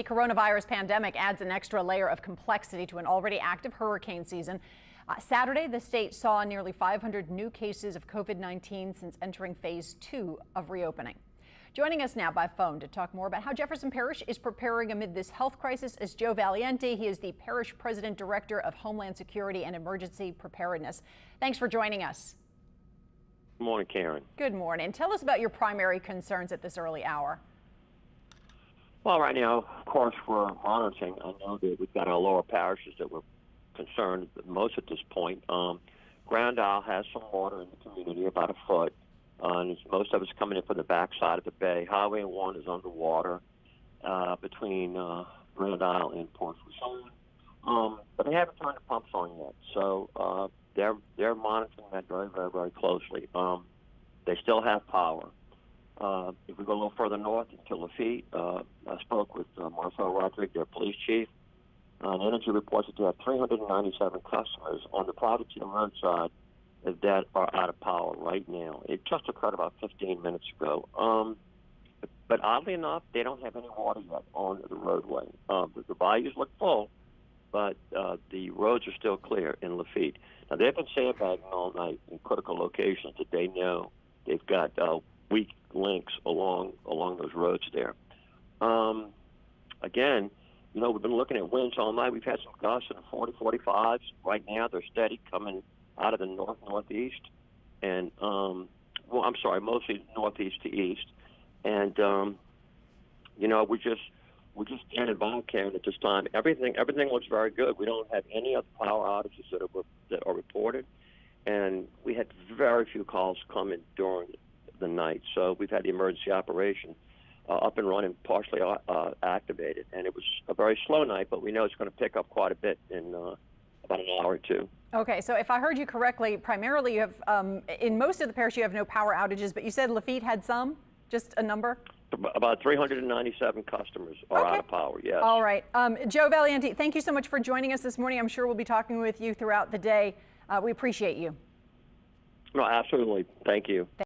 The coronavirus pandemic adds an extra layer of complexity to an already active hurricane season. Saturday, the state saw nearly 500 new cases of COVID-19 since entering phase 2 of reopening. Joining us now by phone to talk more about how Jefferson Parish is preparing amid this health crisis is Joe Valiente. He is the Parish President Director of Homeland Security and Emergency Preparedness. Thanks for joining us. Good morning, Karen. Good morning. Tell us about your primary concerns at this early hour. Well, right now, of course, we're monitoring. I know that we've got our lower parishes that we're concerned the most at this point. Grand Isle has some water in the community, about a foot, and most of it's coming in from the backside of the bay. Highway 1 is underwater between Grand Isle and Port Fourchon, but they haven't turned the pumps on yet. So they're monitoring that very, very, very closely. They still have power. If we go a little further north into Lafitte, I spoke with Marcel Roderick, their police chief. The energy reports that they have 397 customers on the Provincetown roadside that are out of power right now. It just occurred about 15 minutes ago. But oddly enough, they don't have any water yet on the roadway. The bayous look full, but the roads are still clear in Lafitte. Now, they've been sandbagging all night in critical locations that they know they've got weak links along those roads there. Again, you know, we've been looking at winds all night. We've had some gusts in the 40, 45s. Right now, they're steady coming out of the northeast, and well, I'm sorry, mostly northeast to east. And you know, we're just standing by, Karen, at this time. Everything looks very good. We don't have any other power outages that are reported, and we had very few calls come in during the night. So we've had the emergency operation up and running, partially activated, and it was a very slow night, but we know it's going to pick up quite a bit in about an hour or two. Okay, so if I heard you correctly, primarily you have, in most of the parish you have no power outages, but you said Lafitte had some? Just a number? About 397 customers are out of power, yes. All right. Joe Valiente, thank you so much for joining us this morning. I'm sure we'll be talking with you throughout the day. We appreciate you. No, absolutely. Thank you.